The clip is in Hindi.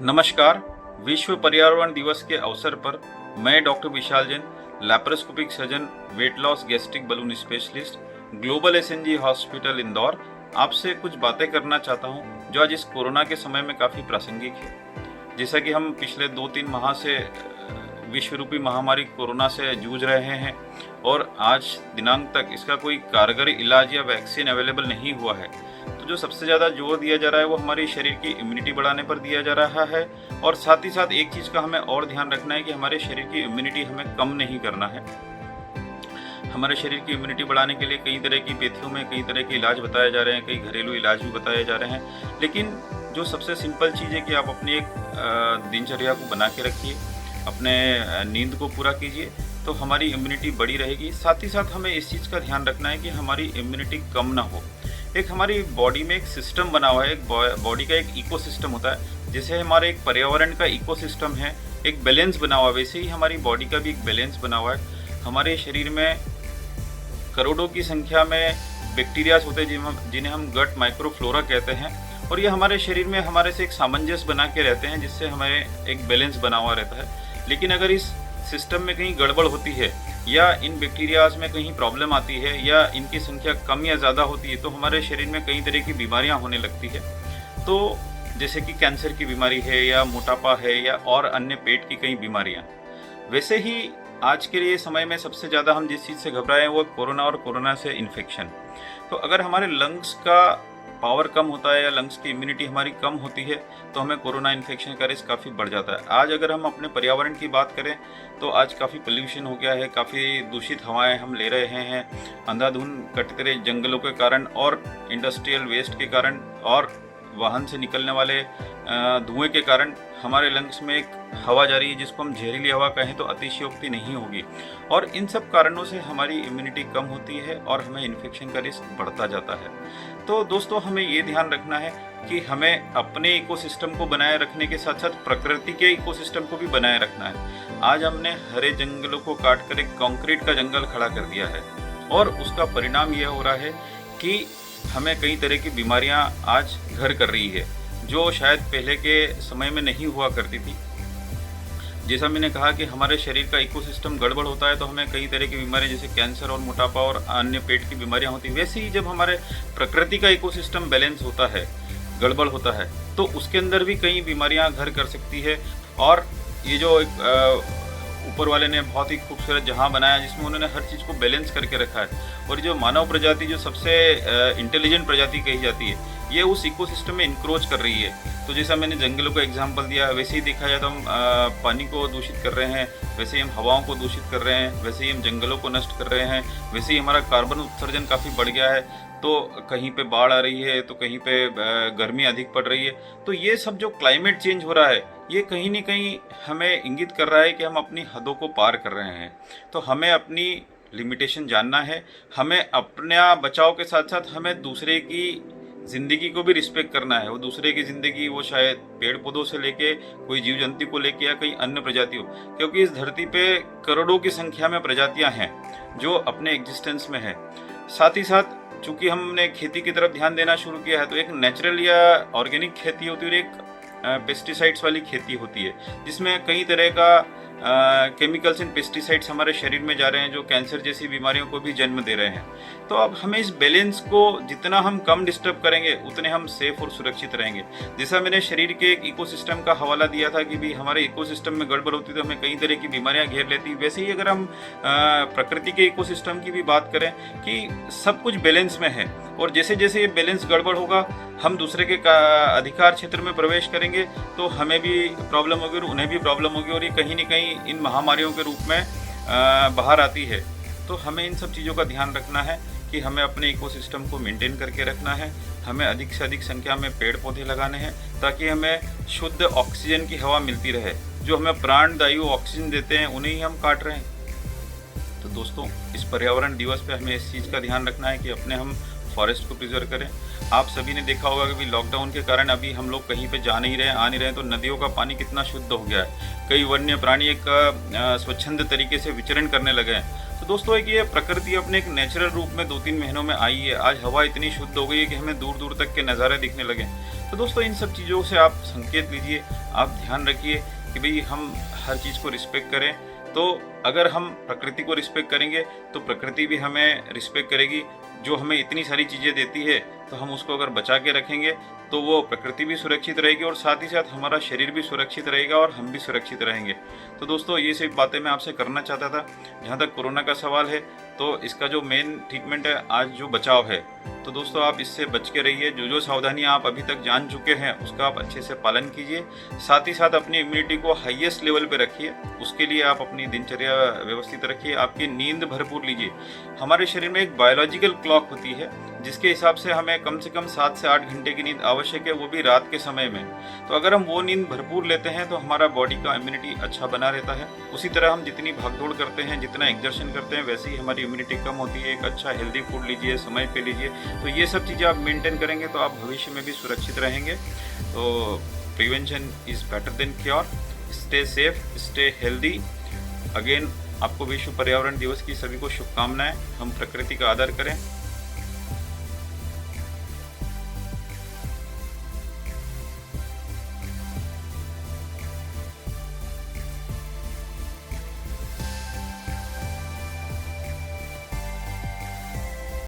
नमस्कार। विश्व पर्यावरण दिवस के अवसर पर मैं doctor Vishal Jain, laparoscopic surgeon, weight loss, gastric balloon specialist, global SNG hospital Indore, आपसे कुछ बातें करना चाहता हूं जो आज इस कोरोना के समय में काफ़ी प्रासंगिक है। जैसा कि हम पिछले 2-3 माह से विश्व रूपी महामारी कोरोना से जूझ रहे हैं और आज दिनांक तक इसका कोई कारगर इलाज या वैक्सीन अवेलेबल नहीं हुआ है। तो जो सबसे ज़्यादा जोर दिया जा रहा है वो हमारे शरीर की इम्यूनिटी बढ़ाने पर दिया जा रहा है, और साथ ही साथ एक चीज़ का हमें और ध्यान रखना है कि हमारे शरीर की इम्यूनिटी हमें कम नहीं करना है। हमारे शरीर की इम्यूनिटी बढ़ाने के लिए कई तरह की पेथियों में कई तरह के इलाज बताए जा रहे हैं, कई घरेलू इलाज भी बताए जा रहे हैं, लेकिन जो सबसे सिंपल चीज़ है कि आप अपनी एक दिनचर्या को बना के रखिए, अपने नींद को पूरा कीजिए, तो हमारी इम्यूनिटी बढ़ी रहेगी। साथ ही साथ हमें इस चीज़ का ध्यान रखना है कि हमारी इम्यूनिटी कम ना हो। एक हमारी बॉडी में एक सिस्टम बना हुआ है, एक बॉडी का एक इकोसिस्टम होता है, जैसे हमारे एक पर्यावरण का इकोसिस्टम है, एक बैलेंस बना हुआ है, वैसे ही हमारी बॉडी का भी एक बैलेंस बना हुआ है। हमारे शरीर में करोड़ों की संख्या में बैक्टीरियाज होते हैं जिन्हें हम गट माइक्रोफ्लोरा कहते हैं, और ये हमारे शरीर में हमारे से एक सामंजस्य बना के रहते हैं, जिससे हमें एक बैलेंस बना हुआ रहता है। लेकिन अगर इस सिस्टम में कहीं गड़बड़ होती है या इन बैक्टीरियाज में कहीं प्रॉब्लम आती है या इनकी संख्या कम या ज़्यादा होती है, तो हमारे शरीर में कई तरह की बीमारियां होने लगती है। तो जैसे कि कैंसर की बीमारी है या मोटापा है या और अन्य पेट की कई बीमारियां। वैसे ही आज के लिए समय में सबसे ज़्यादा हम जिस चीज़ से घबराए हैं वो कोरोना और कोरोना से इन्फेक्शन। तो अगर हमारे लंग्स का पावर कम होता है या लंग्स की इम्यूनिटी हमारी कम होती है तो हमें कोरोना इन्फेक्शन का रिस्क काफ़ी बढ़ जाता है। आज अगर हम अपने पर्यावरण की बात करें तो आज काफ़ी पोल्यूशन हो गया है, काफ़ी दूषित हवाएं हम ले रहे हैं, अंधाधुंध कटते रहे जंगलों के कारण और इंडस्ट्रियल वेस्ट के कारण और वाहन से निकलने वाले धुएं के कारण हमारे लंग्स में एक हवा जा रही है जिसको हम जहरीली हवा कहें तो अतिशयोक्ति नहीं होगी, और इन सब कारणों से हमारी इम्यूनिटी कम होती है और हमें इन्फेक्शन का रिस्क बढ़ता जाता है। तो दोस्तों, हमें ये ध्यान रखना है कि हमें अपने इकोसिस्टम को बनाए रखने के साथ साथ प्रकृति के इकोसिस्टम को भी बनाए रखना है। आज हमने हरे जंगलों को काट कर एक कंक्रीट का जंगल खड़ा कर दिया है, और उसका परिणाम यह हो रहा है कि हमें कई तरह की बीमारियां आज घर कर रही है जो शायद पहले के समय में नहीं हुआ करती थी। जैसा मैंने कहा कि हमारे शरीर का इकोसिस्टम गड़बड़ होता है तो हमें कई तरह की बीमारियां जैसे कैंसर और मोटापा और अन्य पेट की बीमारियां होती हैं। वैसे ही जब हमारे प्रकृति का इकोसिस्टम बैलेंस होता है, गड़बड़ होता है, तो उसके अंदर भी कई बीमारियां घर कर सकती है। और ये जो एक ऊपर वाले ने बहुत ही खूबसूरत जहां बनाया जिसमें उन्होंने हर चीज़ को बैलेंस करके रखा है, और जो मानव प्रजाति जो सबसे इंटेलिजेंट प्रजाति कही जाती है, ये उस इकोसिस्टम में इंक्रोच कर रही है। तो जैसा मैंने जंगलों का एग्जांपल दिया, वैसे ही देखा जाए तो हम पानी को दूषित कर रहे हैं, वैसे ही हम हवाओं को दूषित कर रहे हैं, वैसे ही हम जंगलों को नष्ट कर रहे हैं, वैसे ही हमारा कार्बन उत्सर्जन काफ़ी बढ़ गया है। तो कहीं पे बाढ़ आ रही है तो कहीं पे गर्मी अधिक पड़ रही है। तो ये सब जो क्लाइमेट चेंज हो रहा है ये कहीं न कहीं हमें इंगित कर रहा है कि हम अपनी हदों को पार कर रहे हैं। तो हमें अपनी लिमिटेशन जानना है, हमें अपना बचाव के साथ साथ हमें दूसरे की ज़िंदगी को भी रिस्पेक्ट करना है। वो दूसरे की ज़िंदगी वो शायद पेड़ पौधों से लेके कोई जीव जंतु को लेके या कई अन्य प्रजातियों, क्योंकि इस धरती पे करोड़ों की संख्या में प्रजातियां हैं जो अपने एग्जिस्टेंस में है। साथ ही साथ चूंकि हमने खेती की तरफ ध्यान देना शुरू किया है तो एक नेचुरल या ऑर्गेनिक खेती होती है और एक पेस्टिसाइड्स वाली खेती होती है, जिसमें कई तरह का केमिकल्स एंड पेस्टिसाइड्स हमारे शरीर में जा रहे हैं जो कैंसर जैसी बीमारियों को भी जन्म दे रहे हैं। तो अब हमें इस बैलेंस को जितना हम कम डिस्टर्ब करेंगे उतने हम सेफ और सुरक्षित रहेंगे। जैसा मैंने शरीर के एक इकोसिस्टम का हवाला दिया था कि भी हमारे इकोसिस्टम में गड़बड़ होती तो हमें कई तरह की बीमारियां घेर लेती, वैसे ही अगर हम प्रकृति के इकोसिस्टम की भी बात करें कि सब कुछ बैलेंस में है, और जैसे जैसे ये बैलेंस गड़बड़ होगा हम दूसरे के अधिकार क्षेत्र में प्रवेश करेंगे तो हमें भी प्रॉब्लम होगी और उन्हें भी प्रॉब्लम होगी, और ये कहीं न कहीं इन महामारियों के रूप में बाहर आती है। तो हमें इन सब चीज़ों का ध्यान रखना है कि हमें अपने इकोसिस्टम को मेंटेन करके रखना है, हमें अधिक से अधिक संख्या में पेड़ पौधे लगाने हैं ताकि हमें शुद्ध ऑक्सीजन की हवा मिलती रहे। जो हमें प्राणदायी ऑक्सीजन देते हैं उन्हें ही हम काट रहे हैं। तो दोस्तों, इस पर्यावरण दिवस पे हमें इस चीज़ का ध्यान रखना है कि अपने हम फॉरेस्ट को प्रिजर्व करें। आप सभी ने देखा होगा कि लॉकडाउन के कारण अभी हम लोग कहीं पे जा नहीं रहे, आ नहीं रहे, तो नदियों का पानी कितना शुद्ध हो गया है। कई वन्य प्राणी एक स्वच्छंद तरीके से विचरण करने लगे हैं। तो दोस्तों, एक ये प्रकृति अपने एक नेचुरल रूप में 2-3 महीनों में आई है। आज हवा इतनी शुद्ध हो गई है कि हमें दूर दूर तक के नज़ारे दिखने लगे। तो दोस्तों इन सब चीज़ों से आप संकेत लीजिए, आप ध्यान रखिए कि भाई हम हर चीज़ को रिस्पेक्ट करें। तो अगर हम प्रकृति को रिस्पेक्ट करेंगे तो प्रकृति भी हमें रिस्पेक्ट करेगी। जो हमें इतनी सारी चीज़ें देती है तो हम उसको अगर बचा के रखेंगे तो वो प्रकृति भी सुरक्षित रहेगी और साथ ही साथ हमारा शरीर भी सुरक्षित रहेगा और हम भी सुरक्षित रहेंगे। तो दोस्तों ये सभी बातें मैं आपसे करना चाहता था। जहाँ तक कोरोना का सवाल है तो इसका जो मेन ट्रीटमेंट है आज जो बचाव है, तो दोस्तों आप इससे बच के रहिए। जो सावधानियां आप अभी तक जान चुके हैं उसका आप अच्छे से पालन कीजिए। साथ ही साथ अपनी इम्यूनिटी को हाईएस्ट लेवल पे रखिए। उसके लिए आप अपनी दिनचर्या व्यवस्थित रखिए, आपकी नींद भरपूर लीजिए। हमारे शरीर में एक बायोलॉजिकल क्लॉक होती है जिसके हिसाब से हमें कम से कम 7 से 8 घंटे की नींद आवश्यक है, वो भी रात के समय में। तो अगर हम वो नींद भरपूर लेते हैं तो हमारा बॉडी का इम्यूनिटी अच्छा बना रहता है। उसी तरह हम जितनी भागदौड़ करते हैं, जितना एक्सर्शन करते हैं, वैसे ही हमारी इम्यूनिटी कम होती है। एक अच्छा हेल्दी फूड लीजिए, समय पे लीजिए। तो ये सब चीज़ें आप मेंटेन करेंगे तो आप भविष्य में भी सुरक्षित रहेंगे। तो prevention is better than cure. Stay safe, stay healthy. Again आपको विश्व पर्यावरण दिवस की सभी को शुभकामनाएं। हम प्रकृति का आदर करें।